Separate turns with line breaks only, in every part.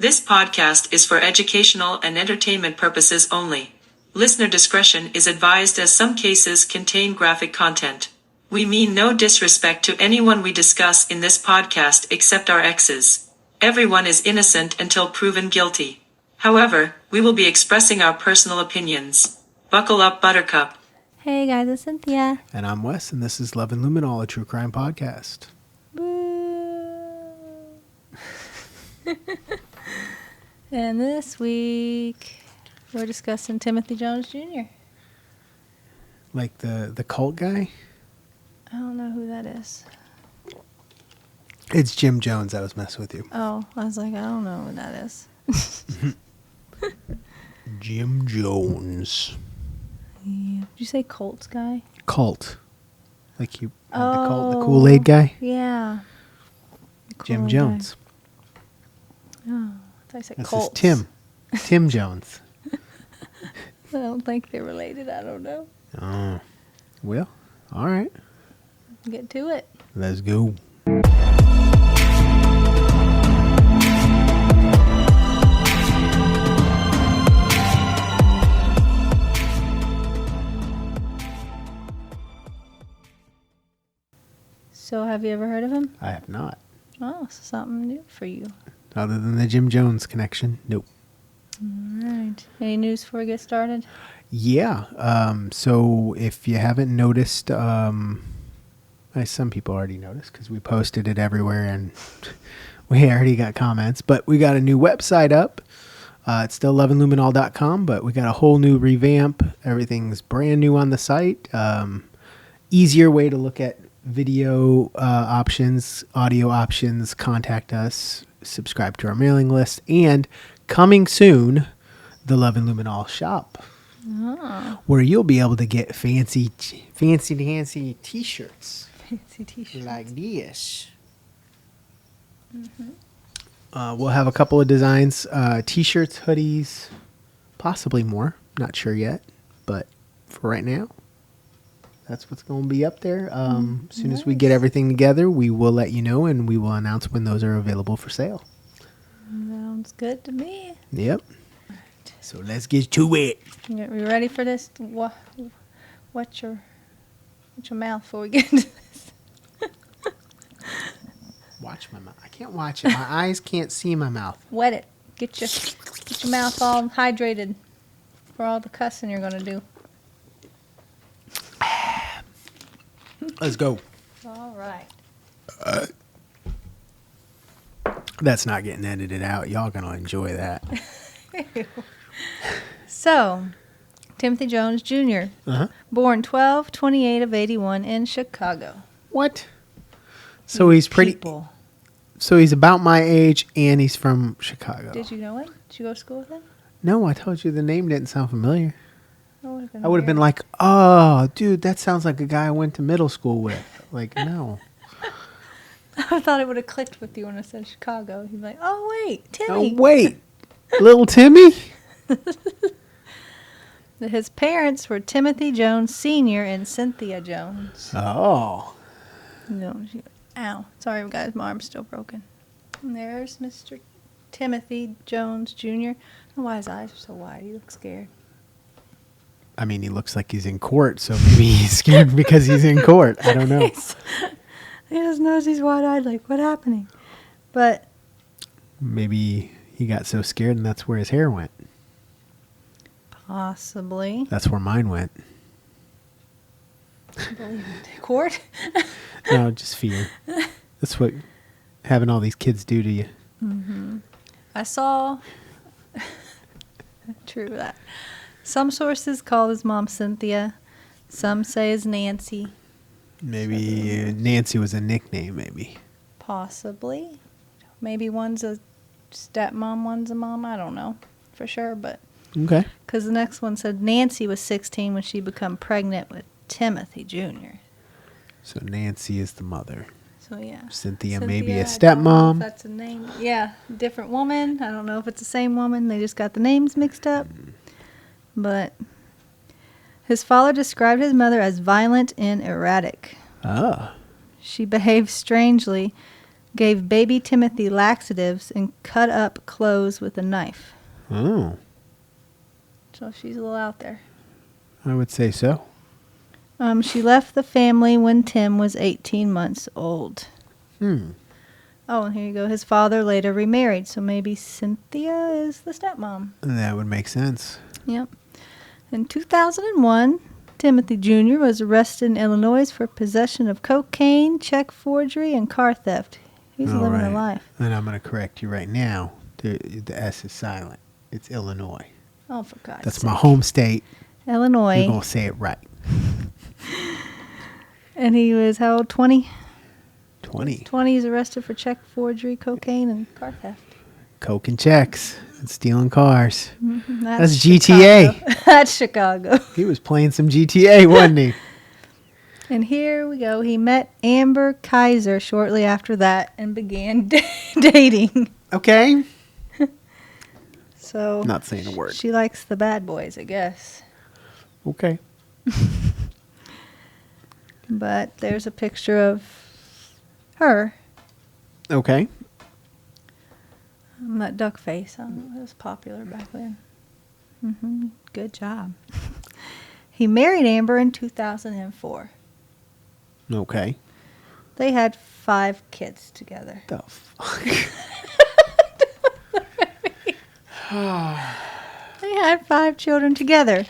This podcast is for educational and entertainment purposes only. Listener discretion is advised as some cases contain graphic content. We mean no disrespect to anyone we discuss in this podcast except our exes. Everyone is innocent until proven guilty. However, we will be expressing our personal opinions. Buckle up, Buttercup.
Hey guys, it's Cynthia.
And I'm Wes, and this is Love and Luminol, a true crime podcast.
And this week, we're discussing Timothy Jones Jr.
Like the cult guy?
I don't know who that is.
It's Jim Jones. I was messing with you.
Oh, I was like, I don't know who that is.
Jim Jones.
Yeah. Did you say Colts guy?
Cult. Like you had the cult, the Kool-Aid guy?
Yeah.
Jim Jones.
Oh, I thought I said
This
Colts.
is Tim. Tim Jones.
I don't think they're related. I don't know.
Oh. Well, all right.
Get to it.
Let's go.
So, have you ever heard of him?
I have not.
Oh, something new for you.
Other than the Jim Jones connection, nope.
All right. Any news before we get started?
Yeah. So if you haven't noticed, some people already noticed because we posted it everywhere and we already got comments. But we got a new website up. It's still loveandluminol.com, but we got a whole new revamp. Everything's brand new on the site. Easier way to look at video options, audio options, contact us, subscribe to our mailing list, and coming soon, the Love and Luminol shop, where you'll be able to get fancy t-shirts.
Fancy t-shirts.
Like this. Mm-hmm. We'll have a couple of designs, t-shirts, hoodies, possibly more. Not sure yet, but for right now, that's what's going to be up there. As soon as we get everything together, we will let you know, and we will announce when those are available for sale.
Sounds good to me.
Yep. So let's get to it.
You ready for this? What's your mouth before we get into this?
Watch my mouth. I can't watch it. My eyes can't see my mouth.
Wet it. Get your mouth all hydrated for all the cussing you're going to do.
Let's go.
All right.
That's not getting edited out. Y'all going to enjoy that.
So, Timothy Jones Jr., born 12/28 of 81 in Chicago.
What? So he's pretty...
People.
So he's about my age, and he's from Chicago.
Did you know it? Did you go to school with him?
No, I told you the name didn't sound familiar.
I
would have been like, oh, dude, that sounds like a guy I went to middle school with. Like, no.
I thought it would have clicked with you when I said Chicago. You'd be like, oh, wait, Timmy.
Oh, wait. Little Timmy?
His parents were Timothy Jones Sr. and Cynthia Jones.
Oh.
No, ow. Sorry, guys, my arm's still broken. And there's Mr. Timothy Jones Jr. I don't know why his eyes are so wide. He looks scared.
I mean, he looks like he's in court, so maybe he's scared because he's in court. I don't know.
He just knows he's wide-eyed, like, what's happening? But
maybe he got so scared and that's where his hair went.
Possibly.
That's where mine went.
Court?
No, just fear. That's what having all these kids do to you.
Mm-hmm. I saw... True that. Some sources call his mom Cynthia. Some say it's Nancy.
Maybe Nancy was a nickname, maybe.
Possibly. Maybe one's a stepmom, one's a mom. I don't know for sure, but...
Okay.
Because the next one said Nancy was 16 when she became pregnant with Timothy Jr.
So Nancy is the mother.
So, yeah.
Cynthia maybe a
I don't know
stepmom.
if that's a name. Yeah, different woman. I don't know if it's the same woman. They just got the names mixed up. But his father described his mother as violent and erratic.
Ah.
She behaved strangely gave baby Timothy laxatives, and cut up clothes with a knife.
Oh,
So she's a little out there.
I would say so.
She left the family when Tim was 18 months old. Oh, and here you go. His father later remarried, so maybe Cynthia is the stepmom.
That would make sense.
Yep. In 2001, Timothy Jr. was arrested in Illinois for possession of cocaine, check forgery, and car theft. He's
All
living a
right.
life.
And I'm going to correct you right now. The S is silent. It's Illinois.
Oh, for God's
That's
sake.
my home state.
Illinois.
You're going to say it right.
And he was, how old, 20?
20.
20, he's arrested for check forgery, cocaine, and car theft.
Coke and checks. And stealing cars. That's
Chicago.
GTA.
That's Chicago.
He was playing some GTA, wasn't he?
And here we go. He met Amber Kaiser shortly after that and began dating.
Okay.
So
Not saying a word.
she likes the bad boys, I guess.
Okay.
But there's a picture of her.
Okay.
That duck face. I don't know. It was popular back then. Good job. He married Amber in 2004.
Okay.
They had 5 kids together.
The fuck?
They had 5 children together.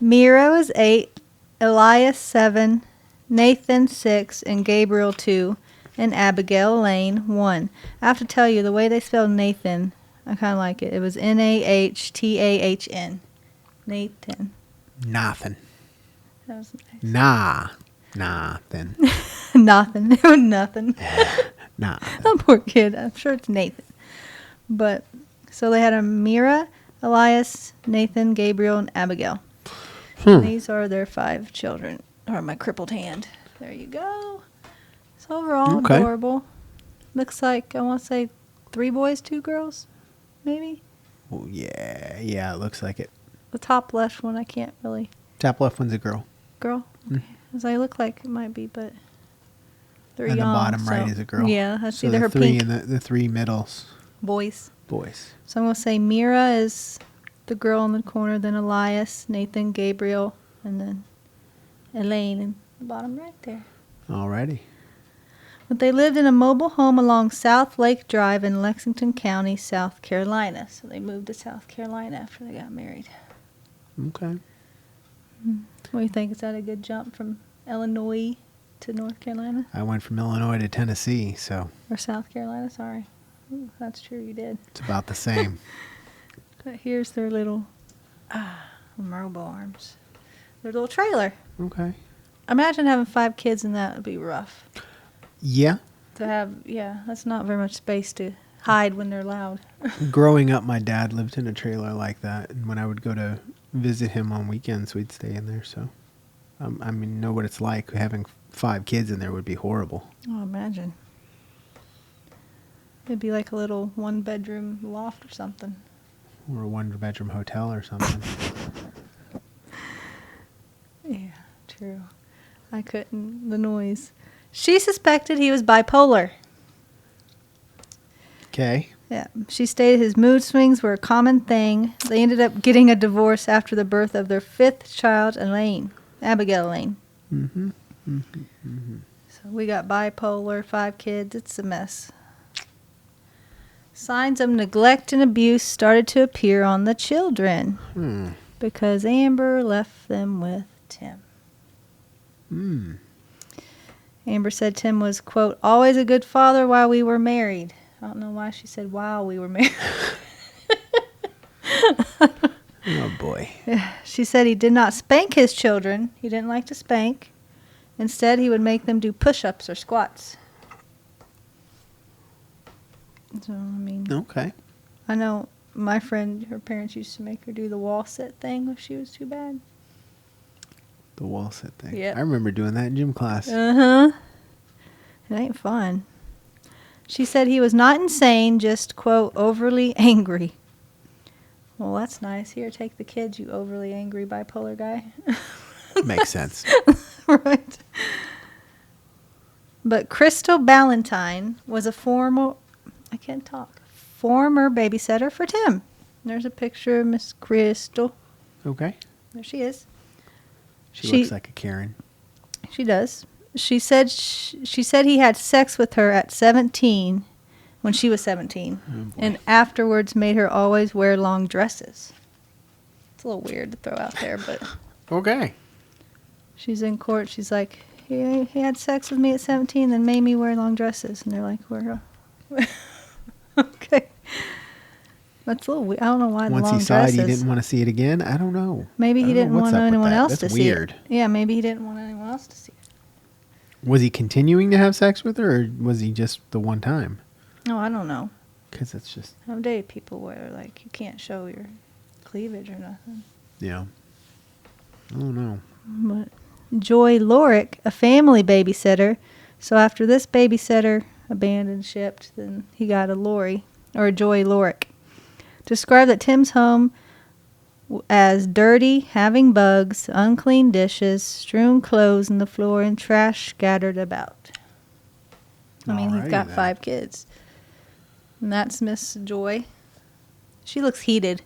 Mira was 8, Elias 7, Nathan 6, and Gabriel 2, and Abigail Lane 1. I have to tell you, the way they spelled Nathan, I kind of like it. It was Nahtahn. Nathan.
Nothing.
That was nice.
Nothing.
Nothing. Nothing.
Nah.
That poor kid. I'm sure it's Nathan. But, so they had a Mira, Elias, Nathan, Gabriel, and Abigail. And these are their 5 children. Or my crippled hand. There you go. So overall,
Okay.
adorable. Looks like, I want to say 3 boys, 2 girls, maybe.
Well, yeah, it looks like it.
The top left one, I can't really.
Top left one's a girl.
Girl? Okay. As I look like it might be, but they're
And
young.
the bottom
so-
right is a girl.
Yeah, that's
So
either
the
her
3
pink
and the 3 middles,
boys.
boys.
So I'm going to say Mira is the girl in the corner, then Elias, Nathan, Gabriel, and then Elaine in the bottom right there.
Alrighty.
But they lived in a mobile home along South Lake Drive in Lexington County, South Carolina. So they moved to South Carolina after they got married.
Okay.
What do you think? Is that a good jump from Illinois to North Carolina?
I went from Illinois to Tennessee, so
Or South Carolina, sorry. Ooh, that's true, you did.
it's about the same.
But here's their little mobile arms. Their little trailer.
Okay.
Imagine having 5 kids and that would be rough.
Yeah.
To have, yeah, that's not very much space to hide when they're loud.
Growing up, my dad lived in a trailer like that, and when I would go to visit him on weekends, we'd stay in there. So, I mean, know what it's like. Having 5 kids in there would be horrible.
Oh, imagine. It'd be like a little 1-bedroom loft or something.
Or a 1-bedroom hotel or something.
Yeah, true. I couldn't. The noise. She suspected he was bipolar.
Okay.
Yeah. She stated his mood swings were a common thing. They ended up getting a divorce after the birth of their 5th child, Abigail Elaine. So we got bipolar, 5 kids. It's a mess. Signs of neglect and abuse started to appear on the children because Amber left them with Tim. Amber said Tim was, quote, always a good father while we were married. I don't know why she said while we were married.
Oh, boy.
She said he did not spank his children. He didn't like to spank. Instead, he would make them do push-ups or squats. So, I mean,
Okay.
I know my friend, her parents used to make her do the wall sit thing if she was too bad.
The wall sit thing.
Yep.
I remember doing that in gym class.
Uh-huh. It ain't fun. She said he was not insane, just, quote, overly angry. Well, that's nice. Here, take the kids, you overly angry bipolar guy.
Makes sense.
Right. But Crystal Ballantyne was a former babysitter for Tim. There's a picture of Miss Crystal.
Okay.
There she is.
She looks like a Karen.
She does. She said he had sex with her at 17, when she was 17, and afterwards made her always wear long dresses. It's a little weird to throw out there, but
Okay.
she's in court. She's like, he had sex with me at 17, then made me wear long dresses, and they're like, we're okay. That's a little weird. I don't know why the long
Once
dresses.
he saw it, he didn't want to see it again. I don't know.
Maybe he didn't want anyone else
That's
to see
weird.
it. Yeah, maybe he didn't want anyone else to see it.
Was he continuing to have sex with her, or was he just the one time?
No, I don't know.
Because it's just...
Nowadays, people wear, like, you can't show your cleavage or nothing.
Yeah. I don't know.
But Joy Lorick, a family babysitter. So after this babysitter abandoned shipped, then he got a Lori, or Joy Lorick. Described that Tim's home as dirty, having bugs, unclean dishes, strewn clothes on the floor, and trash scattered about. I mean, he's got 5 kids. And that's Miss Joy. She looks heated.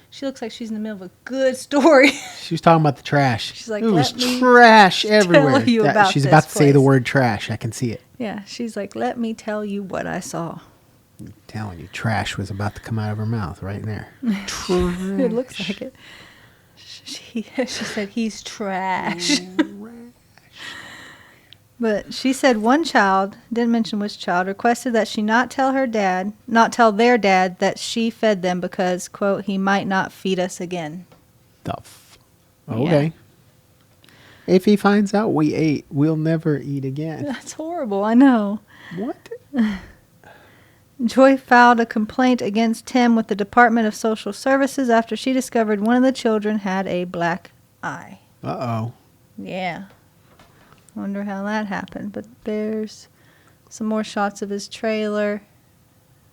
She looks like she's in the middle of a good story.
She was talking about the trash.
She's like,
it was
let me
trash everywhere.
tell you about
she's
this
about to say the
place.
word trash. I can see it.
Yeah, she's like, let me tell you what I saw.
I'm telling you, trash was about to come out of her mouth right there.
It looks like it. She said, he's trash. But she said one child, didn't mention which child, requested that she not tell their dad that she fed them because, quote, he might not feed us again.
Okay. Yeah. If he finds out we ate, we'll never eat again.
That's horrible, I know.
What?
Joy filed a complaint against Tim with the Department of Social Services after she discovered one of the children had a black eye.
Uh-oh.
Yeah. Wonder how that happened. But there's some more shots of his trailer.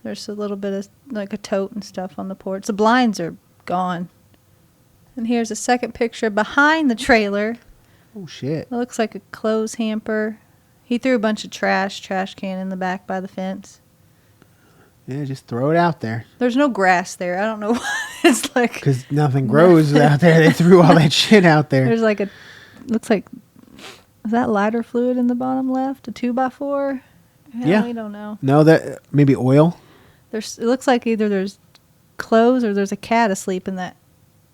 There's a little bit of like a tote and stuff on the porch. The blinds are gone. And here's a second picture behind the trailer.
Oh, shit.
It looks like a clothes hamper. He threw a bunch of trash can in the back by the fence.
Yeah, just throw it out there.
There's no grass there. I don't know why. It's like...
Because nothing grows out there. They threw all that shit out there.
There's like looks like... Is that lighter fluid in the bottom left? A 2x4?
Yeah.
We don't know.
No, that maybe oil.
It looks like either there's clothes or there's a cat asleep in that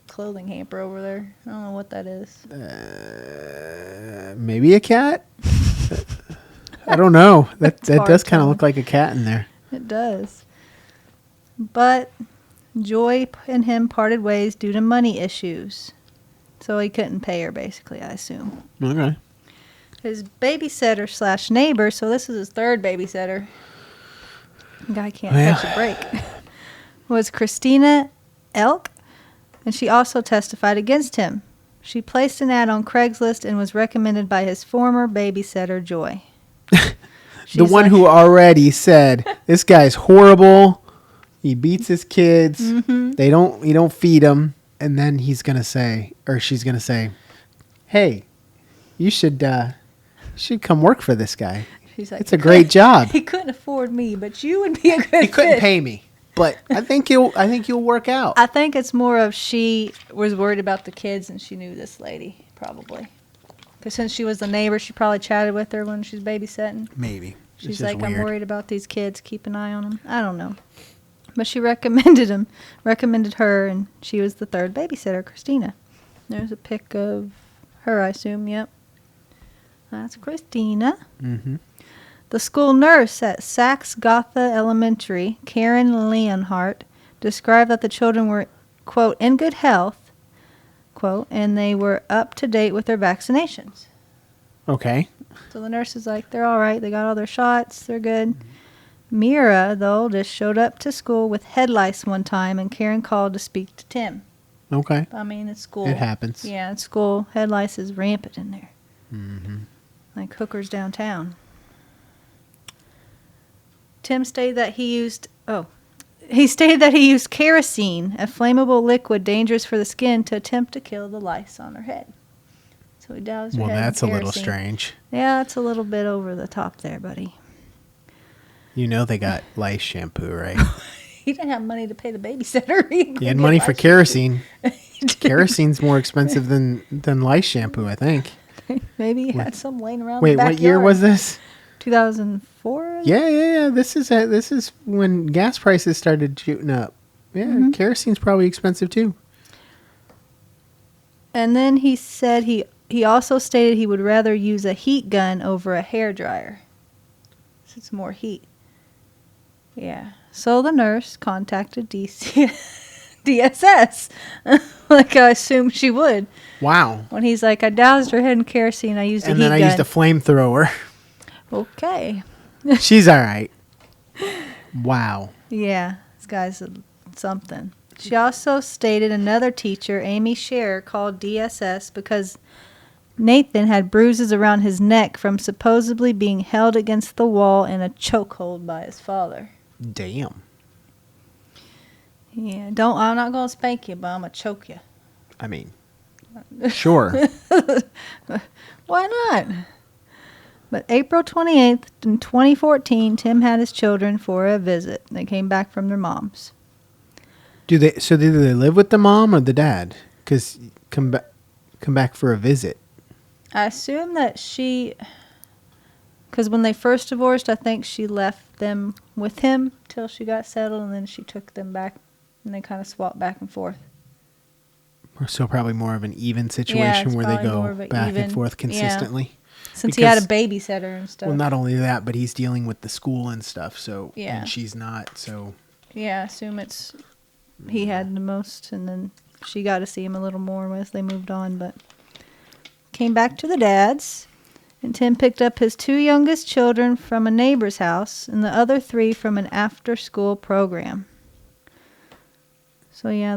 clothing hamper over there. I don't know what that is.
Maybe a cat? I don't know. That does kind of
telling.
look like a cat in there.
It does. But Joy and him parted ways due to money issues. So he couldn't pay her, basically, I assume.
Okay.
His babysitter / neighbor, so this is his third babysitter. Guy can't catch a break. Was Christina Elk, and she also testified against him. She placed an ad on Craigslist and was recommended by his former babysitter, Joy.
The one who already said, this guy's horrible. He beats his kids. Mm-hmm. You don't feed him. And then he's going to say, or she's going to say, hey, you should come work for this guy.
She's like,
it's a great job.
He couldn't afford me, but you would be a good fit.
He couldn't pay me, but I think you'll work out.
I think it's more of she was worried about the kids and she knew this lady, probably. Because since she was the neighbor, she probably chatted with her when she was babysitting.
Maybe.
She's like, weird. I'm worried about these kids. Keep an eye on them. I don't know. But she recommended her, and she was the third babysitter, Christina. There's a pic of her, I assume. Yep. That's Christina.
Mm-hmm.
The school nurse at Sachs Gotha Elementary, Karen Leonhardt, described that the children were, quote, in good health, quote, and they were up to date with their vaccinations.
Okay.
So the nurse is like, they're all right. They got all their shots. They're good. Mira, the oldest, showed up to school with head lice one time, and Karen called to speak to Tim.
Okay.
I mean, at school.
It happens.
Yeah, at school, head lice is rampant in there.
Mm-hmm.
Like hookers downtown. Tim stated that he used kerosene, a flammable liquid dangerous for the skin, to attempt to kill the lice on her head. So he doused her
Well,
head in
that's a little
kerosene.
strange.
Yeah, it's a little bit over the top there, buddy.
You know they got lice shampoo, right?
He didn't have money to pay the babysitter.
He had money for kerosene. Kerosene's more expensive than lice shampoo, I think.
Maybe he had some laying around
Wait,
the backyard.
what year was this?
2004?
Yeah. This is when gas prices started shooting up. Yeah, kerosene's probably expensive too.
And then he said he also stated he would rather use a heat gun over a hairdryer. So it's more heat. Yeah. So the nurse contacted DSS, like I assumed she would.
Wow.
When he's like, I doused her head in kerosene, I used a
And
heat
then
gun.
I used a flamethrower.
Okay.
She's all right. Wow.
Yeah, this guy's something. She also stated another teacher, Amy Scher, called DSS because Nathan had bruises around his neck from supposedly being held against the wall in a chokehold by his father.
Damn.
Yeah, I'm not going to spank you, but I'm going to choke you.
I mean, sure.
Why not? But April 28th in 2014, Tim had his children for a visit. They came back from their moms.
Do they live with the mom or the dad? Because come back for a visit.
I assume that because when they first divorced, I think she left them with him till she got settled, and then she took them back, and they kind of swapped back and forth.
So probably more of an even
Yeah,
situation
it's
where they
probably more of
go
an
back
even-
and forth consistently.
Since he had a babysitter and stuff.
Well, not only that, but he's dealing with the school and stuff. So
Yeah.
and she's not. So
Yeah, I assume he had the most, and then she got to see him a little more as they moved on, but came back to the dad's, and Tim picked up his 2 youngest children from a neighbor's house and the other 3 from an after-school program. So yeah,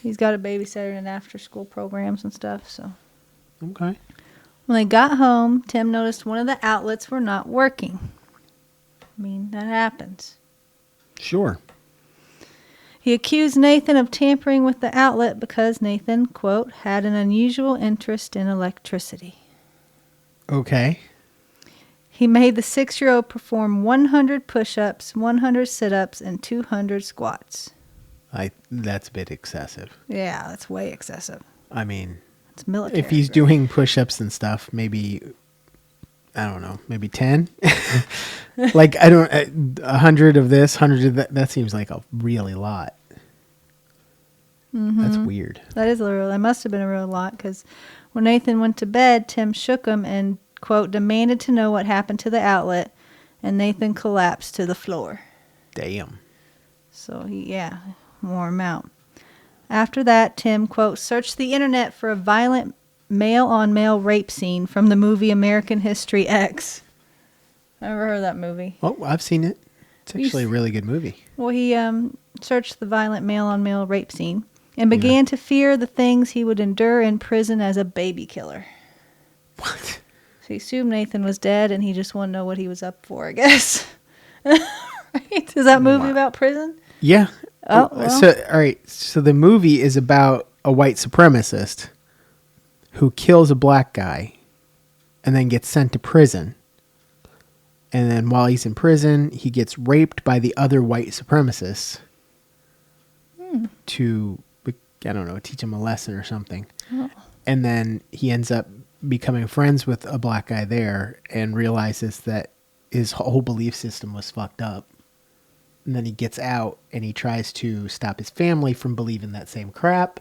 he's got a babysitter and after-school programs and stuff, so.
okay.
When they got home, Tim noticed one of the outlets were not working. I mean, that happens.
Sure.
He accused Nathan of tampering with the outlet because Nathan, quote, had an unusual interest in electricity.
Okay.
He made the 6-year-old perform 100 push-ups, 100 sit-ups, and 200 squats.
That's a bit excessive.
Yeah, that's way excessive.
I mean,
It's military.
if he's doing push-ups and stuff, maybe, I don't know, maybe 10? Like, 100 of this, 100 of that. That seems like a really lot. That's weird.
That must have been a real lot, because when Nathan went to bed, Tim shook him and, quote, demanded to know what happened to the outlet, and Nathan collapsed to the floor.
Damn.
So he wore him out. After that, Tim, quote, searched the internet for a violent male-on-male rape scene from the movie American History X. I never heard of that movie.
Oh, I've seen it. It's actually a really good movie.
Well, he searched the violent male-on-male rape scene and began to fear the things he would endure in prison as a baby killer.
What?
So he assumed Nathan was dead, and he just wanted to know what he was up for, I guess. Right? Is that movie about prison?
Yeah.
Oh, well.
So, all right. So the movie is about a white supremacist who kills a black guy and then gets sent to prison. And then while he's in prison, he gets raped by the other white supremacists to, I don't know, teach him a lesson or something.
Oh.
And then he ends up becoming friends with a black guy there and realizes that his whole belief system was fucked up. And then he gets out and he tries to stop his family from believing that same crap.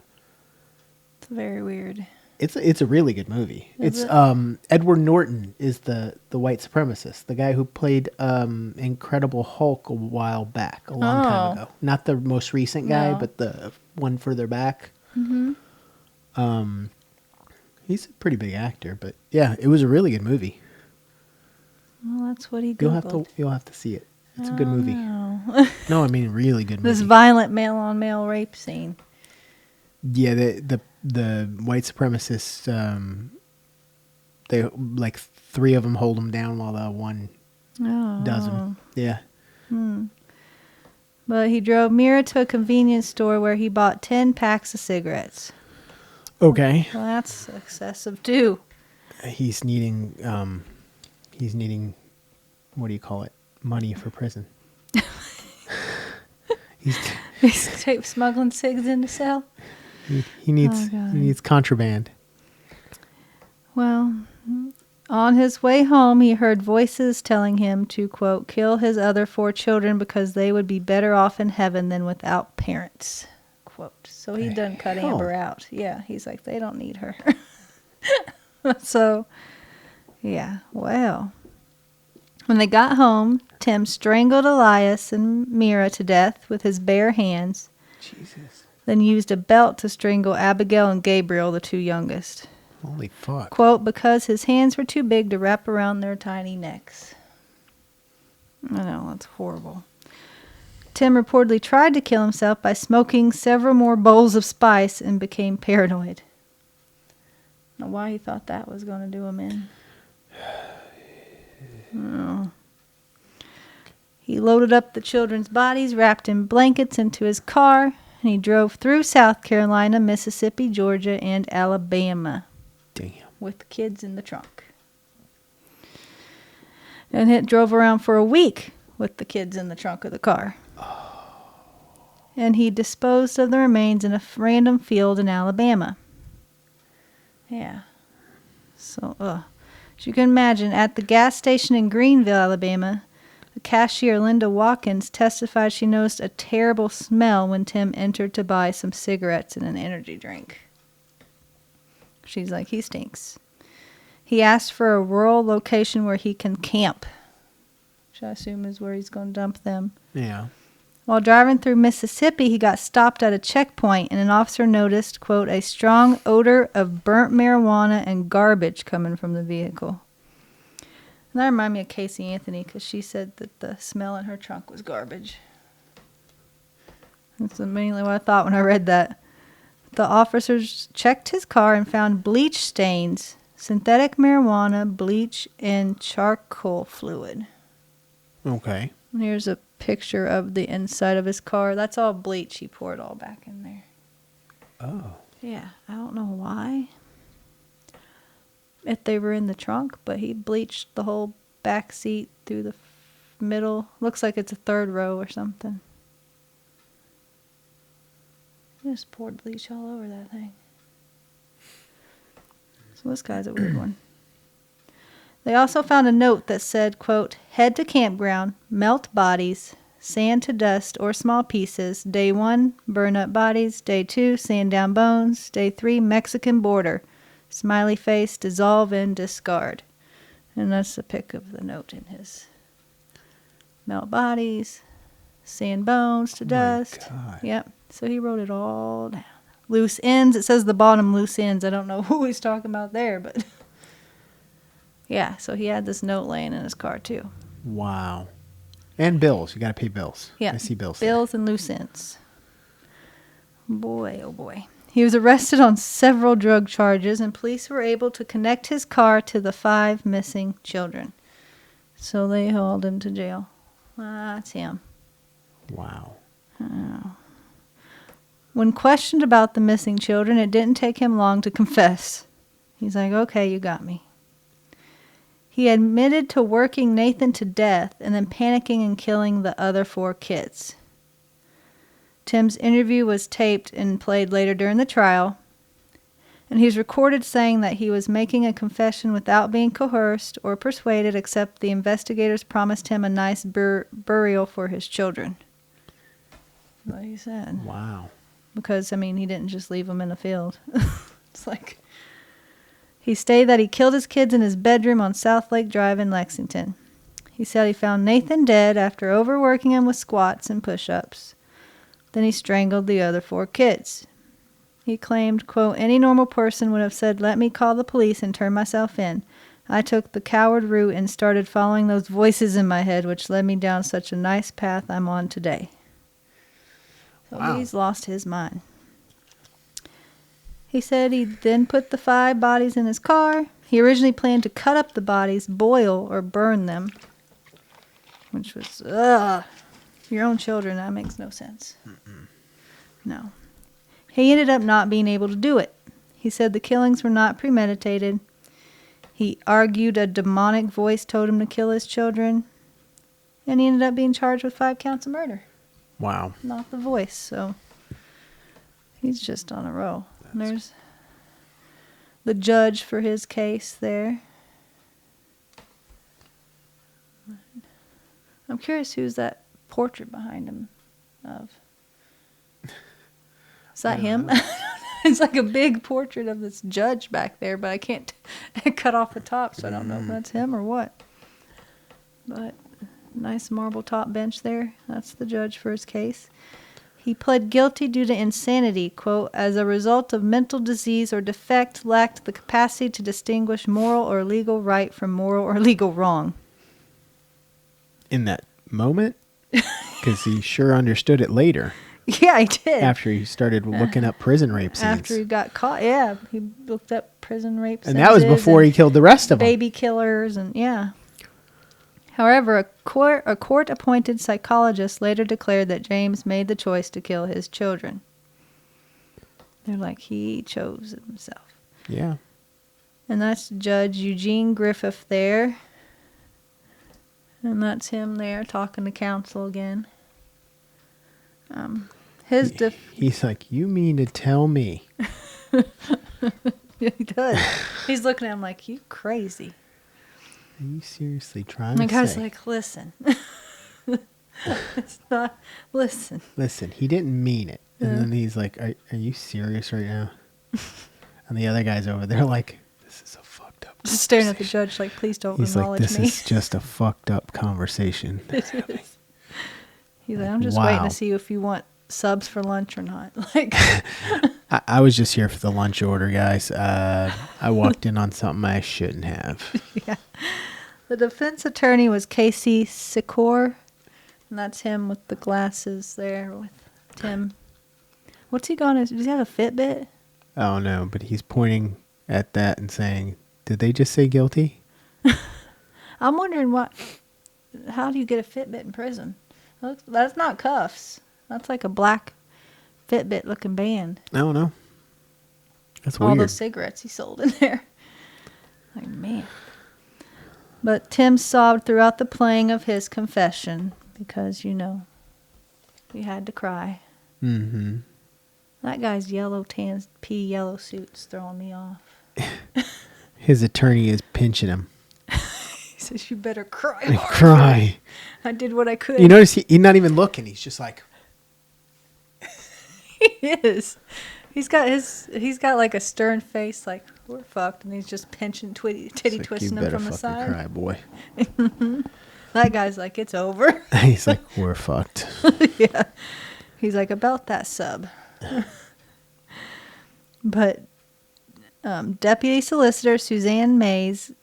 It's very weird.
It's a really good movie.
Is
It's
it?
Edward Norton is the white supremacist, the guy who played Incredible Hulk a while back, a long time ago. Not the most recent guy,
No.
but the one further back.
Mm-hmm.
He's a pretty big actor, but yeah, it was a really good movie.
Well, that's what he Googled.
You'll have to see it. It's a good movie.
No.
No, I mean really good movie.
This violent male-on-male rape scene.
Yeah, the white supremacists, they like 3 of them hold him down while the one does him. Yeah.
But he drove Mira to a convenience store where he bought 10 packs of cigarettes.
Okay.
Well, that's excessive too.
He's needing, what do you call it? Money for prison. He's
He's smuggling cigs into cell.
he needs
Oh, God.
he needs contraband.
Well, on his way home, he heard voices telling him to, quote, kill his other 4 children because they would be better off in heaven than without parents, quote. So he done cut
hell?
Amber out. Yeah, he's like, they don't need her. So, yeah, well. When they got home, Tim strangled Elias and Mira to death with his bare hands,
Jesus.
then used a belt to strangle Abigail and Gabriel, the 2 youngest.
Holy fuck.
Quote, because his hands were too big to wrap around their tiny necks. I know, that's horrible. Tim reportedly tried to kill himself by smoking several more bowls of spice and became paranoid. Now, why he thought that was going to do him in. Oh. He loaded up the children's bodies, wrapped in blankets, into his car, and he drove through South Carolina, Mississippi, Georgia, and Alabama.
Damn.
With the kids in the trunk. And it drove around for a week with the kids in the trunk of the car. And he disposed of the remains in a random field in Alabama. Yeah. So, as you can imagine, at the gas station in Greenville, Alabama, the cashier, Linda Watkins, testified she noticed a terrible smell when Tim entered to buy some cigarettes and an energy drink. She's like, he stinks. He asked for a rural location where he can camp, which I assume is where he's going to dump them.
Yeah.
While driving through Mississippi, he got stopped at a checkpoint, and an officer noticed, quote, a strong odor of burnt marijuana and garbage coming from the vehicle. And that reminded me of Casey Anthony, because she said that the smell in her trunk was garbage. That's mainly what I thought when I read that. The officers checked his car and found bleach stains, synthetic marijuana, bleach, and charcoal fluid.
Okay.
And here's a picture of the inside of his car. That's all bleach. He poured all back in there.
Oh.
Yeah, I don't know why. If they were in the trunk, but he bleached the whole back seat through the middle. Looks like it's a 3rd row or something. He just poured bleach all over that thing. So this guy's a weird one. They also found a note that said, quote, head to campground, melt bodies, sand to dust or small pieces. Day 1, burn up bodies. Day 2, sand down bones. Day 3, Mexican border. Smiley face, dissolve and discard. And that's a pic of the note in his. Melt bodies, sand bones to dust.
God.
Yep. So he wrote it all down. Loose ends. It says the bottom loose ends. I don't know who he's talking about there, but yeah. So he had this note laying in his car too.
Wow. And bills. You got to pay bills.
Yeah.
I see bills.
Bills and loose ends. Boy, oh boy. He was arrested on several drug charges, and police were able to connect his car to the 5 missing children. So they hauled him to jail. That's him.
Wow.
Oh. When questioned about the missing children, it didn't take him long to confess. He's like, okay, you got me. He admitted to working Nathan to death and then panicking and killing the other 4 kids. Tim's interview was taped and played later during the trial, and he's recorded saying that he was making a confession without being coerced or persuaded, except the investigators promised him a nice burial for his children. That's what he said.
Wow.
Because, I mean, he didn't just leave them in a field. It's like, he stated that he killed his kids in his bedroom on South Lake Drive in Lexington. He said he found Nathan dead after overworking him with squats and push-ups. Then he strangled the other 4 kids. He claimed, quote, any normal person would have said, let me call the police and turn myself in. I took the coward route and started following those voices in my head, which led me down such a nice path I'm on today. So
Wow.
He's lost his mind. He said he then put the 5 bodies in his car. He originally planned to cut up the bodies, boil or burn them, which was, your own children, that makes no sense. No. He ended up not being able to do it. He said the killings were not premeditated. He argued a demonic voice told him to kill his children. And he ended up being charged with 5 counts of murder.
Wow.
Not the voice, so he's just on a roll. And there's the judge for his case there. I'm curious who's that portrait behind him of. Is that him? It's like a big portrait of this judge back there, but I can't cut off the top, so I don't know if that's him or what. But nice marble top bench there. That's the judge for his case. He pled guilty due to insanity, quote, as a result of mental disease or defect, lacked the capacity to distinguish moral or legal right from moral or legal wrong.
In that moment? Because he sure understood it later.
Yeah, he did.
After he started looking up prison rape scenes.
After he got caught, yeah. He looked up prison rape
and that was before he killed the rest of them.
Baby killers and, yeah. However, a court-appointed psychologist later declared that James made the choice to kill his children. They're like, he chose it himself.
Yeah.
And that's Judge Eugene Griffith there. And that's him there talking to counsel again.
He's like, you mean to tell me?
Yeah, he does. He's looking at him like, you crazy.
Are you seriously trying to say?
The guy's like, listen. It's not, listen.
Listen, he didn't mean it. And then he's like, are you serious right now? And the other guy's over there like, this is a fucked up
Just staring at the judge like, please don't acknowledge
me. He's like,
me.
this is just a fucked up conversation.
It is. He's like, I'm just waiting to see if you want subs for lunch or not. Like,
I was just here for the lunch order, guys. I walked in on something I shouldn't have.
Yeah. The defense attorney was Casey Sikor, and that's him with the glasses there with Tim. What's he going to, does he have a Fitbit?
Oh, no, but he's pointing at that and saying, did they just say guilty?
I'm wondering how do you get a Fitbit in prison? That's not cuffs. That's like a black Fitbit looking band.
I don't know. That's
All
weird.
those cigarettes he sold in there. Like, man. But Tim sobbed throughout the playing of his confession because, he had to cry.
Mm-hmm.
That guy's yellow yellow suit's throwing me off.
His attorney is pinching him.
He says, you better cry
And
hard.
cry.
I did what I could.
You notice he's not even looking. He's just like.
He is. He's got like a stern face, like, we're fucked, and he's just pinching, titty twisting him from the side.
You better fucking cry, boy.
That guy's like, it's over.
He's like, we're fucked.
Yeah. He's like, about that sub. But Deputy Solicitor Suzanne Mays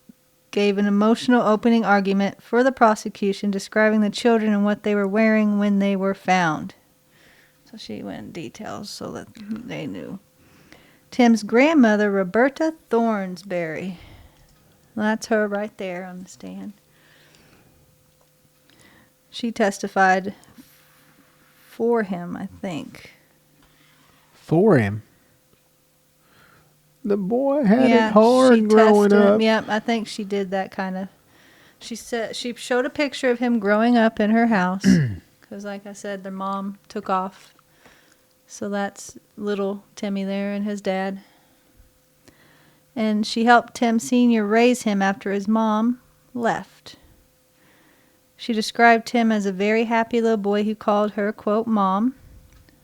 gave an emotional opening argument for the prosecution describing the children and what they were wearing when they were found. So she went in details so that they knew. Tim's grandmother, Roberta Thornsberry. That's her right there on the stand. She testified for him, I think.
For him? The boy had it hard growing up.
Yep, I think she did that kind of. She said she showed a picture of him growing up in her house because, like I said, their mom took off. So that's little Timmy there and his dad. And she helped Tim Sr. raise him after his mom left. She described Tim as a very happy little boy who called her, quote, Mom.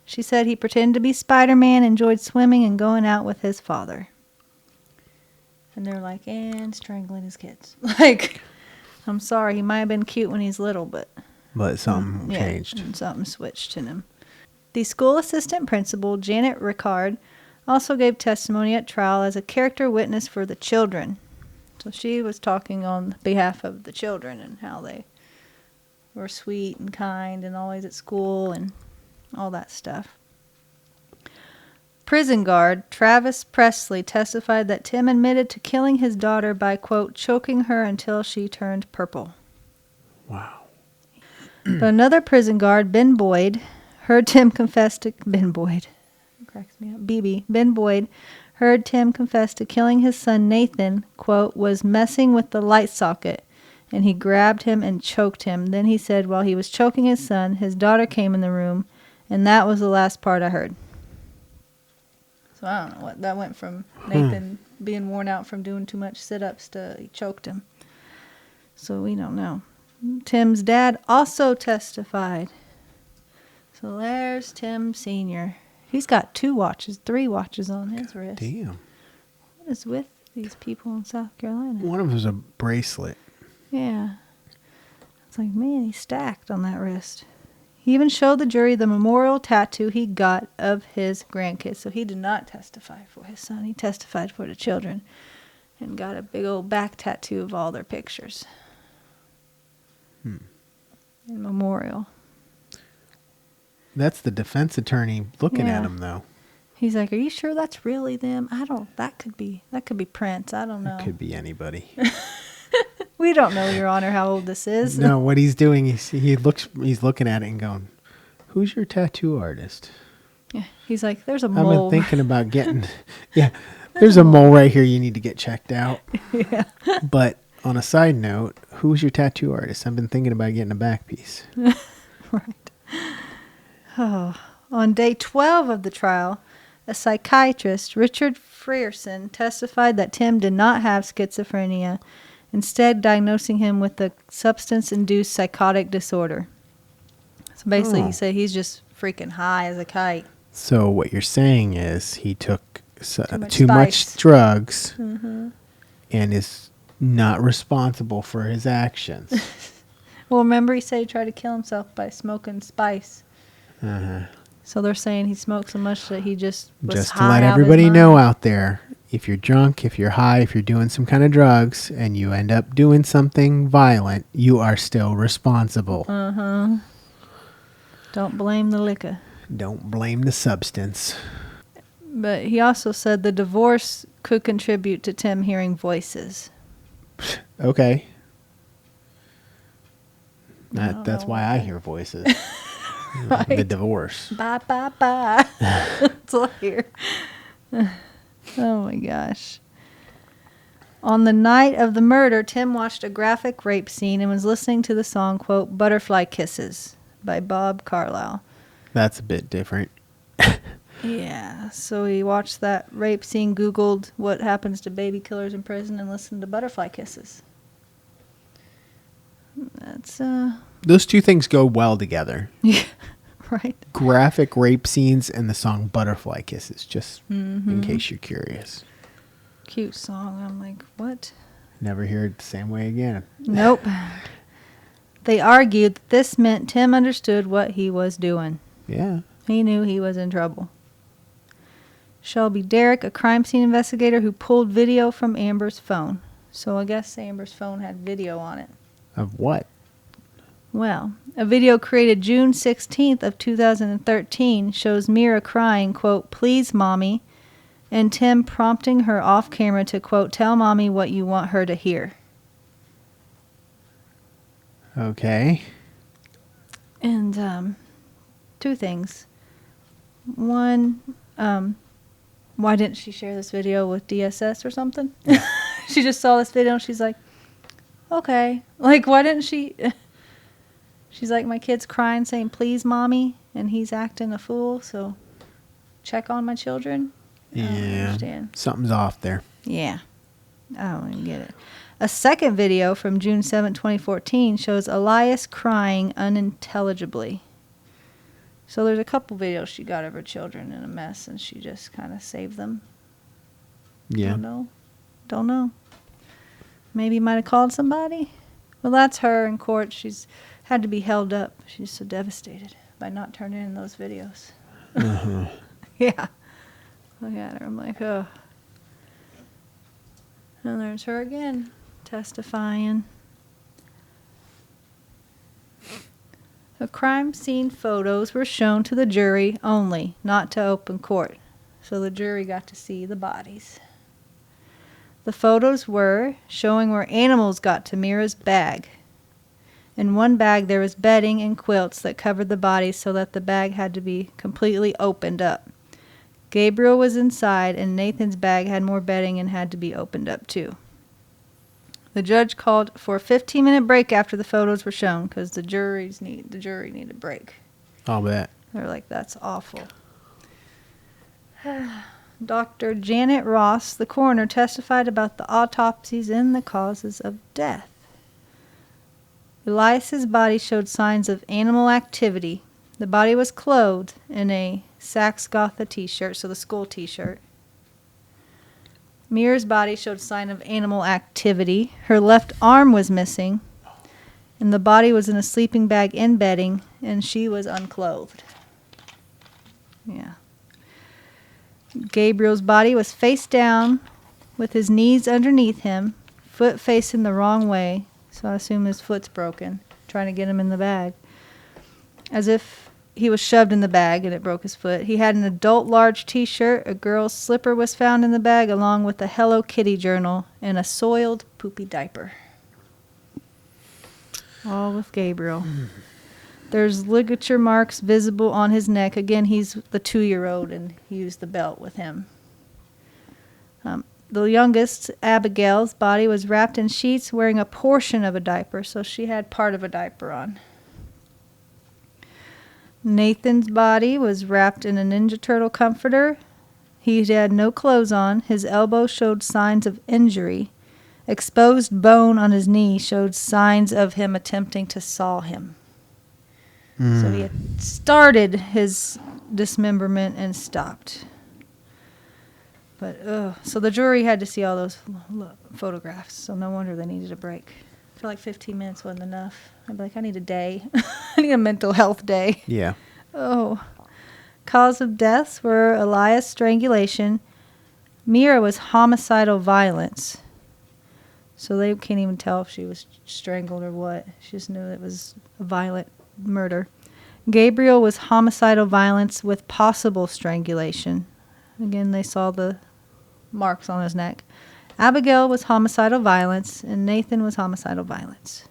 She said he pretended to be Spider-Man, enjoyed swimming and going out with his father. And they're like, and strangling his kids. Like, I'm sorry, he might have been cute when he's little, but
something changed.
And something switched in him. The school assistant principal, Janet Rickard, also gave testimony at trial as a character witness for the children. So she was talking on behalf of the children and how they were sweet and kind and always at school and all that stuff. Prison guard Travis Presley testified that Tim admitted to killing his daughter by, quote, choking her until she turned purple.
Wow.
But another prison guard, Ben Boyd, heard Tim confess to Ben Boyd. It cracks me up. Ben Boyd heard Tim confess to killing his son Nathan, quote, was messing with the light socket, and he grabbed him and choked him. Then he said while he was choking his son, his daughter came in the room, and that was the last part I heard. So I don't know what that went from Nathan being worn out from doing too much sit-ups to he choked him. So we don't know. Tim's dad also testified. So there's Tim Sr. He's got 3 watches on his wrist.
Damn.
What is with these people in South Carolina?
One of them was a bracelet.
Yeah. It's like, man, he's stacked on that wrist. He even showed the jury the memorial tattoo he got of his grandkids. So he did not testify for his son. He testified for the children and got a big old back tattoo of all their pictures. In memorial.
That's the defense attorney looking at him, though.
He's like, are you sure that's really them? That could be Prince. I don't know.
It could be anybody.
We don't know, Your Honor, how old this is.
No, what he's doing is he's looking at it and going, who's your tattoo artist?
Yeah. He's like, there's a
I've
mole.
been thinking about getting, there's a mole right here you need to get checked out.
Yeah.
But on a side note, who's your tattoo artist? I've been thinking about getting a back piece.
Right. Oh. On day 12 of the trial, a psychiatrist, Richard Frierson, testified that Tim did not have schizophrenia, instead diagnosing him with a substance-induced psychotic disorder. So basically, he said he's just freaking high as a kite.
So what you're saying is he took
Too
much drugs and is not responsible for his actions.
Well, remember he said he tried to kill himself by smoking spice. So they're saying he smoked so much that he just was
Just to
high
let
out of his
everybody
mind.
know out there, if you're drunk, if you're high, if you're doing some kind of drugs, and you end up doing something violent, you are still responsible.
Don't blame the liquor.
Don't blame the substance.
But he also said the divorce could contribute to Tim hearing voices.
Okay.
don't
That's
know
why
why.
I hear voices.
Right.
The divorce.
Bye, bye, bye. That's all I hear. Oh, my gosh. On the night of the murder, Tim watched a graphic rape scene and was listening to the song, quote, Butterfly Kisses by Bob Carlyle.
That's a bit different.
Yeah, so he watched that rape scene, Googled what happens to baby killers in prison, and listened to Butterfly Kisses. That's,
Those two things go well together.
yeah, right.
Graphic rape scenes and the song Butterfly Kisses, just in case you're curious.
Cute song. I'm like, what?
Never hear it the same way again.
Nope. They argued that this meant Tim understood what he was doing.
Yeah.
He knew he was in trouble. Shelby Derrick, a crime scene investigator who pulled video from Amber's phone. So I guess Amber's phone had video on it.
Of what?
Well, a video created June 16th of 2013 shows Mira crying, quote, please, Mommy, and Tim prompting her off camera to, quote, tell Mommy what you want her to hear.
Okay.
And, 2 things. One, why didn't she share this video with DSS or something? She just saw this video and she's like, okay. Like, why didn't she... She's like, my kid's crying saying, please, Mommy, and he's acting a fool, so check on my children. I don't understand.
Something's off there.
Yeah. I don't even get it. A second video from June 7, 2014 shows Elias crying unintelligibly. So there's a couple videos she got of her children in a mess, and she just kind of saved them.
Yeah.
Don't know. Maybe might have called somebody. Well, that's her in court. She's had to be held up. She's so devastated by not turning in those videos. Yeah. Look at her. I'm like, oh. And there's her again, testifying. The crime scene photos were shown to the jury only, not to open court. So the jury got to see the bodies. The photos were showing where animals got to Mira's bag. In one bag there was bedding and quilts that covered the bodies so that the bag had to be completely opened up. Gabriel was inside, and Nathan's bag had more bedding and had to be opened up too. The judge called for a 15-minute break after the photos were shown because the jury needed a break.
I'll bet.
They're like, that's awful. Dr. Janet Ross, the coroner, testified about the autopsies and the causes of death. Elias's body showed signs of animal activity. The body was clothed in a Saxgotha t-shirt, so the skull t-shirt. Mira's body showed sign of animal activity. Her left arm was missing, and the body was in a sleeping bag in bedding, and she was unclothed. Yeah. Gabriel's body was face down with his knees underneath him, foot facing the wrong way, so I assume his foot's broken, trying to get him in the bag. As if he was shoved in the bag and it broke his foot. He had an adult large t-shirt, a girl's slipper was found in the bag, along with a Hello Kitty journal and a soiled poopy diaper. All with Gabriel. There's ligature marks visible on his neck. Again, he's the 2-year-old, and he used the belt with him. The youngest, Abigail's body was wrapped in sheets wearing a portion of a diaper, so she had part of a diaper on. Nathan's body was wrapped in a Ninja Turtle comforter. He had no clothes on. His elbow showed signs of injury. Exposed bone on his knee showed signs of him attempting to saw him. So he had started his dismemberment and stopped. But, so the jury had to see all those photographs, so no wonder they needed a break. I feel like 15 minutes wasn't enough. I'd be like, I need a day. I need a mental health day.
Yeah.
Oh. Cause of deaths were Elias strangulation. Mira was homicidal violence. So they can't even tell if she was strangled or what. She just knew it was a violent murder. Gabriel was homicidal violence with possible strangulation. Again, they saw the marks on his neck. Abigail was homicidal violence, and Nathan was homicidal violence.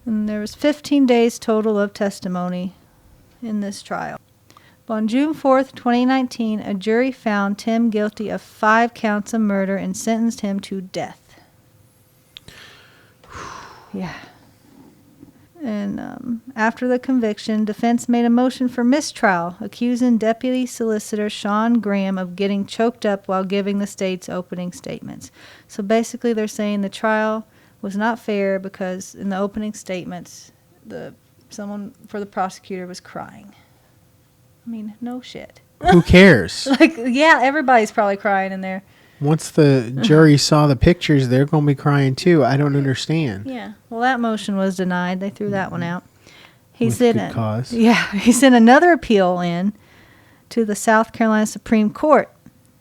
And there was 15 days total of testimony in this trial. On June 4th, 2019, a jury found Tim guilty of 5 counts of murder and sentenced him to death. Yeah. And after the conviction, defense made a motion for mistrial, accusing Deputy Solicitor Sean Graham of getting choked up while giving the state's opening statements. So basically they're saying the trial was not fair because in the opening statements, someone for the prosecutor was crying. I mean, no shit.
Who cares?
Like, yeah, everybody's probably crying in there.
Once the jury saw the pictures, they're going to be crying too. I don't understand.
Yeah. Well, that motion was denied. They threw that one out.
With good cause.
Yeah. He sent another appeal in to the South Carolina Supreme Court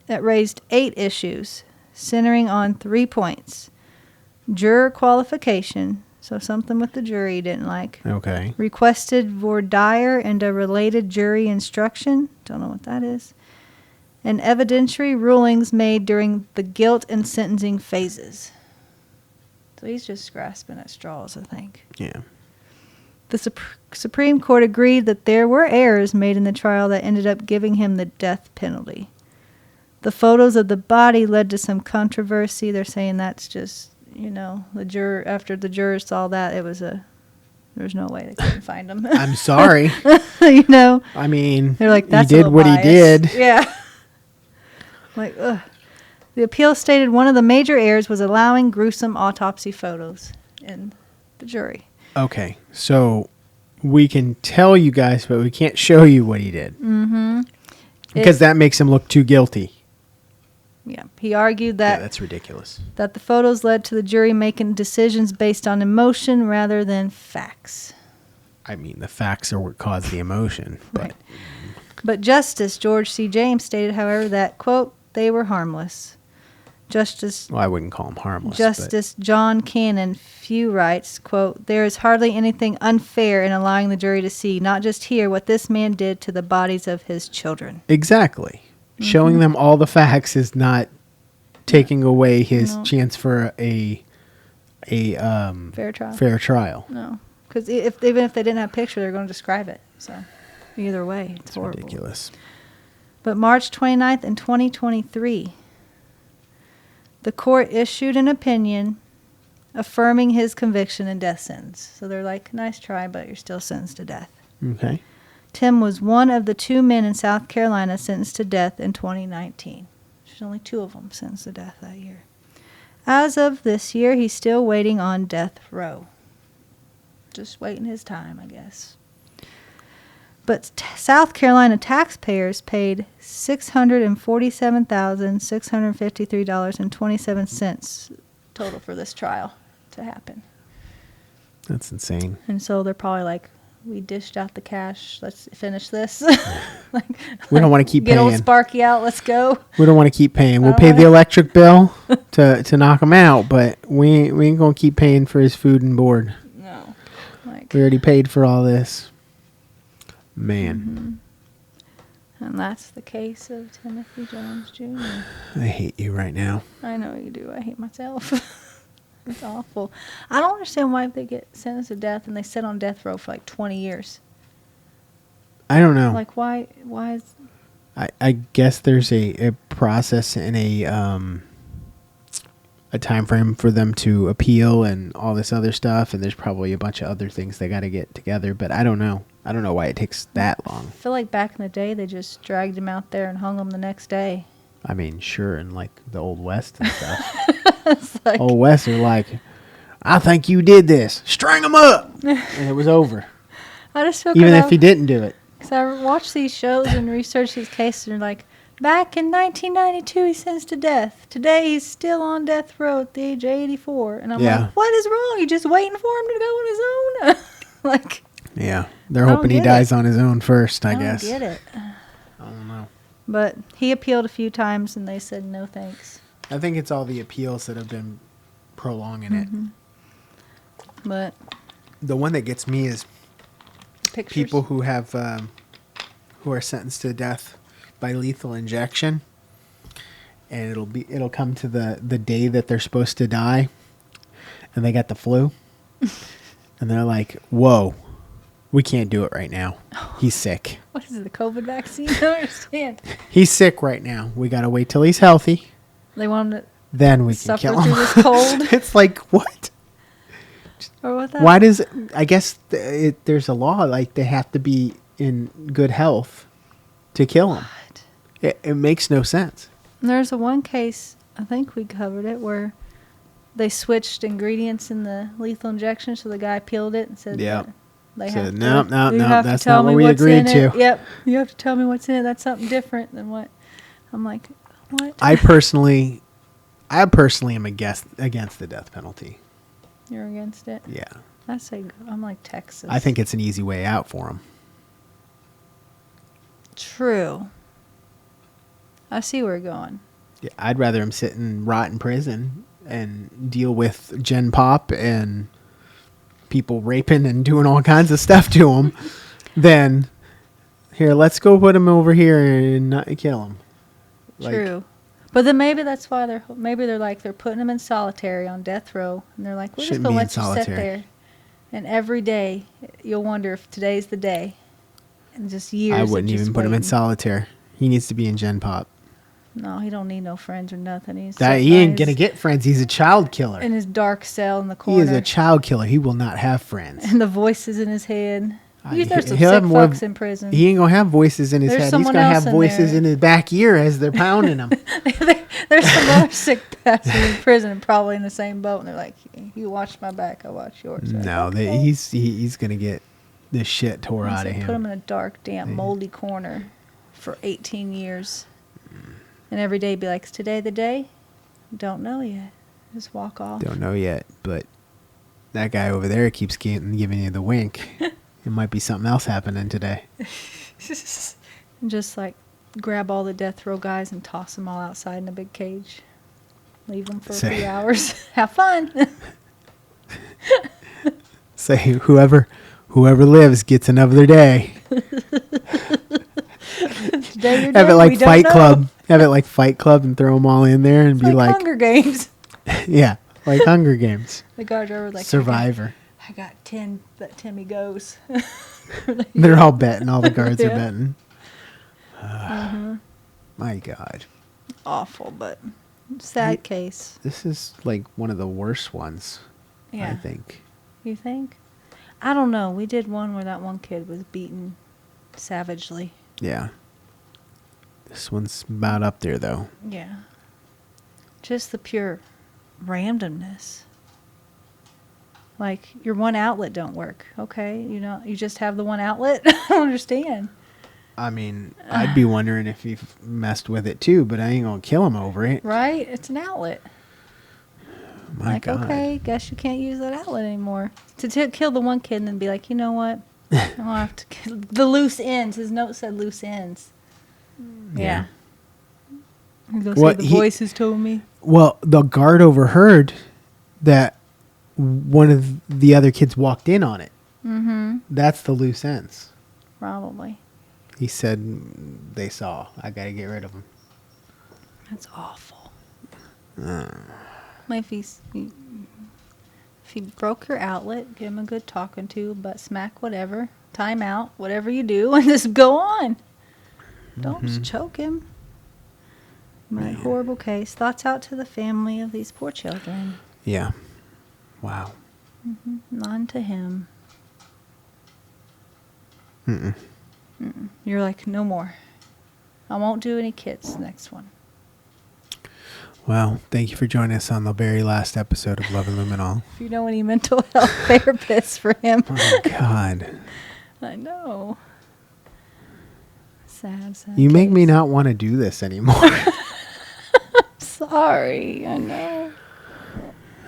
that raised 8 issues, centering on 3 points. Juror qualification, so something with the jury he didn't like.
Okay.
Requested voir dire and a related jury instruction. Don't know what that is. And evidentiary rulings made during the guilt and sentencing phases. So he's just grasping at straws, I think.
Yeah.
The Supreme Court agreed that there were errors made in the trial that ended up giving him the death penalty. The photos of the body led to some controversy. They're saying that's just, after the jurors saw that, there's no way they couldn't find him.
I'm sorry. I mean,
they're like, that's
he did what he did.
Yeah. Like, ugh. The appeal stated one of the major errors was allowing gruesome autopsy photos in the jury.
Okay, so we can tell you guys, but we can't show you what he did.
Mm-hmm.
Because that makes him look too guilty.
Yeah, he argued that
that's ridiculous.
That the photos led to the jury making decisions based on emotion rather than facts.
I mean, the facts are what caused the emotion.
Right. But Justice George C. James stated, however, that, quote, they were harmless.
I wouldn't call him harmless.
Justice John Cannon Few writes, quote, there is hardly anything unfair in allowing the jury to see, not just hear, what this man did to the bodies of his children.
Exactly. Mm-hmm. Showing them all the facts is not taking away his chance for a
fair trial.
Fair trial.
No, because even if they didn't have a picture, they're going to describe it. So either way, it's horrible.
Ridiculous.
But March 29th in 2023, the court issued an opinion affirming his conviction and death sentence. So they're like, nice try, but you're still sentenced to death.
Okay.
Tim was one of the 2 men in South Carolina sentenced to death in 2019. There's only 2 of them sentenced to death that year. As of this year, he's still waiting on death row. Just waiting his time, I guess. But South Carolina taxpayers paid $647,653.27 total for this trial to happen.
That's insane.
And so they're probably like, we dished out the cash. Let's finish this.
We don't want to keep
get
paying.
Old Sparky out. Let's go.
We don't want to keep paying. We'll pay the electric bill to knock him out, but we ain't going to keep paying for his food and board.
No.
We already paid for all this. Man.
And that's the case of Timothy Jones Jr.
I hate you right now.
I know you do. I hate myself. It's awful. I don't understand why they get sentenced to death and they sit on death row for like 20 years.
I don't know.
Like, why is...
I guess there's a process and a time frame for them to appeal and all this other stuff, and there's probably a bunch of other things they got to get together, but I don't know. I don't know why it takes that long.
I feel like back in the day, they just dragged him out there and hung him the next day.
I mean, sure, in like the Old West and stuff.
It's like,
Old West are like, I think you did this. String him up. And it was over.
I just feel
Even if he didn't do it.
Because I watch these shows and research these cases, and they're like, back in 1992, he sentenced to death. Today, he's still on death row at the age of 84. And I'm like, what is wrong? You're just waiting for him to go on his own? Like,
yeah. They're hoping he dies on his own first, I guess.
I don't get it.
I don't know.
But he appealed a few times, and they said no thanks.
I think it's all the appeals that have been prolonging it.
But
the one that gets me is
pictures.
people who have who are sentenced to death by lethal injection, and it'll come to the day that they're supposed to die, and they got the flu, and they're like, "Whoa, we can't do it right now. He's sick."
What is it, the COVID vaccine? I don't understand.
He's sick right now. We got to wait till he's healthy.
They want him to
Then we can
suffer
kill him.
through this cold.
It's like, what?
Or what that?
Why does... I guess there's a law, like they have to be in good health to kill him. It makes no sense.
There's one case, I think we covered it, where they switched ingredients in the lethal injection, so the guy peeled it and said,
Yep.
They
said,
have
no,
you have to
that's
tell
not what
me
we
what's
agreed
in
to.
it. Yep, you have to tell me what's in it. That's something different than what. I'm like, what?
I personally am against the death penalty.
You're against it?
Yeah.
I say, I'm like Texas.
I think it's an easy way out for them.
True. I see where you're going.
Yeah, I'd rather him sit and rot in prison and deal with Gen Pop and people raping and doing all kinds of stuff to him than, here, let's go put him over here and not kill him.
True. But then maybe that's why they're like, they're putting him in solitary on death row, and they're like, we're just going to let you sit there. And every day, you'll wonder if today's the day. And just years.
I wouldn't even put him in solitaire. He needs to be in Gen Pop.
No, he don't need no friends or nothing.
He ain't going to get friends. He's a child killer.
In his dark cell in the corner.
He is a child killer. He will not have friends.
And the voices in his head. There's some sick fucks in prison.
He ain't going to have voices in his head. He's going to have voices in his back ear as they're pounding him.
There's some other sick bastards in prison probably in the same boat. And they're like, you watch my back, I watch yours.
No,
okay.
he's going to get this shit tore out of him.
Put him in a dark, damp, moldy corner for 18 years. And every day be like, is today the day? Don't know yet. Just walk off.
Don't know yet, but that guy over there keeps giving you the wink. It might be something else happening today.
Just like grab all the death row guys and toss them all outside in a big cage. Leave them for 3 hours. Have fun.
Say whoever lives gets another day. Have it like Fight Club. Have it like Fight Club and throw them all in there and be like
Hunger Games.
Yeah, like Hunger Games.
The guards are like
Survivor.
I got 10 that Timmy goes.
They're all betting. All the guards are betting. My God.
Awful, but sad case.
This is like one of the worst ones,
Yeah.
I think.
You think? I don't know. We did one where that one kid was beaten savagely.
Yeah. This one's about up there, though.
Yeah. Just the pure randomness. Like, your one outlet don't work. Okay, you just have the one outlet? I don't understand.
I mean, I'd be wondering if you've messed with it too, but I ain't gonna kill him over it.
Right? It's an outlet.
My
like,
God.
okay, guess you can't use that outlet anymore. To kill the one kid and then be like, you know what? I'll have to kill the loose ends. His note said loose ends. Yeah. You go say the voices told me.
Well, the guard overheard that one of the other kids walked in on it.
Mm-hmm.
That's the loose ends.
Probably.
He said they saw. I gotta get rid of them.
That's awful. If he broke your outlet, give him a good talking to, butt smack, whatever, time out, whatever you do, and just go on. Don't just choke him. My horrible case. Thoughts out to the family of these poor children.
Yeah. Wow.
None to him.
Mm-mm.
You're like, no more. I won't do any kids next one.
Well, thank you for joining us on the very last episode of Love and Luminol.
If you know any mental health therapists for him.
Oh, God.
I know. Sad.
You make
case.
me not want to do this anymore.
Sorry, I know.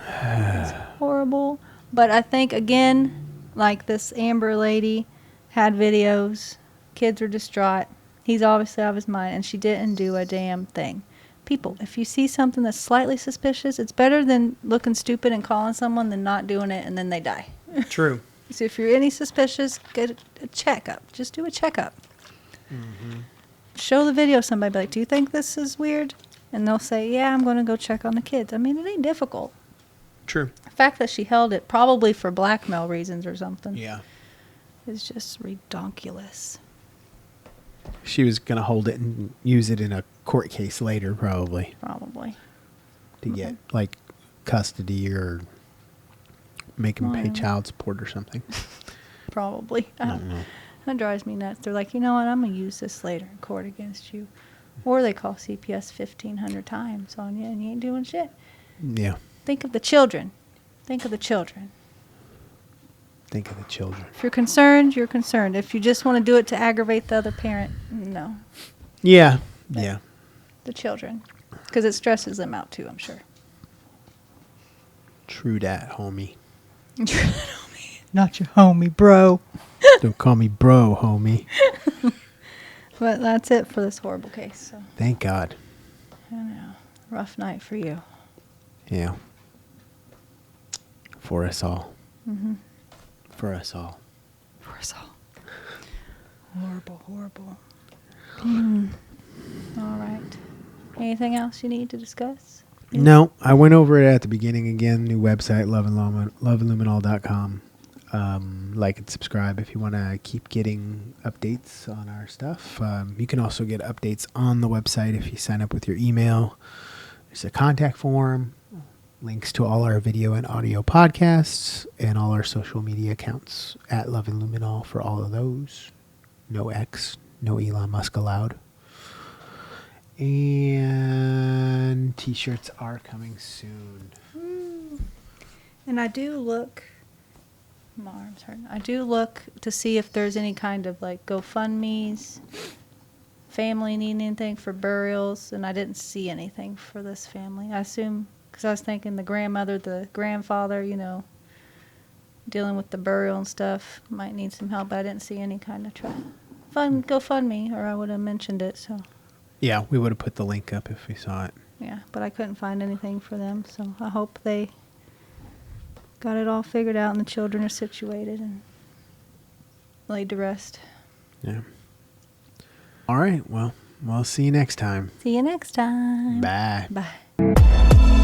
It's horrible. But I think, again, like this Amber lady had videos. Kids were distraught. He's obviously out of his mind, and she didn't do a damn thing. People, if you see something that's slightly suspicious, it's better than looking stupid and calling someone than not doing it and then they die.
True.
So if you're any suspicious, get a checkup. Just do a checkup. Show the video to somebody. Be like, do you think this is weird? And they'll say, yeah, I'm going to go check on the kids. I mean, it ain't difficult.
True.
The fact that she held it probably for blackmail reasons or something
Yeah.
is just redonkulous.
She was going to hold it and use it in a court case later, probably,
Probably.
to get, like, custody or make him pay child support or something.
Probably.
I don't know.
That drives me nuts. They're like, you know what? I'm going to use this later in court against you. Or they call CPS 1,500 times on you and you ain't doing shit.
Yeah.
Think of the children. Think of the children.
Think of the children.
If you're concerned, you're concerned. If you just want to do it to aggravate the other parent, no.
Yeah. Yeah.
The children. Because it stresses them out too, I'm sure.
True dat, homie.
Not your homie, bro.
Don't call me bro, homie.
But that's it for this horrible case. So
Thank God.
I know. Rough night for you.
Yeah. For us all.
Mm-hmm.
For us all.
For us all. Horrible, horrible. All right. Anything else you need to discuss?
No, I went over it at the beginning again. New website, loveandluminol.com. Like and subscribe if you want to keep getting updates on our stuff. You can also get updates on the website if you sign up with your email. There's a contact form, links to all our video and audio podcasts, and all our social media accounts at Love and Luminol for all of those. No X, no Elon Musk allowed. And t-shirts are coming soon.
And I do look... My arm's hurting. I do look to see if there's any kind of like GoFundMes, family need anything for burials, and I didn't see anything for this family. I assume, because I was thinking the grandmother, the grandfather, you know, dealing with the burial and stuff, might need some help, but I didn't see any kind of GoFundMe, or I would have mentioned it, so.
Yeah, we would have put the link up if we saw it.
Yeah, but I couldn't find anything for them, so I hope they got it all figured out and the children are situated and laid to rest.
Yeah. All right. Well, we'll see you next time.
See you next time.
Bye.
Bye.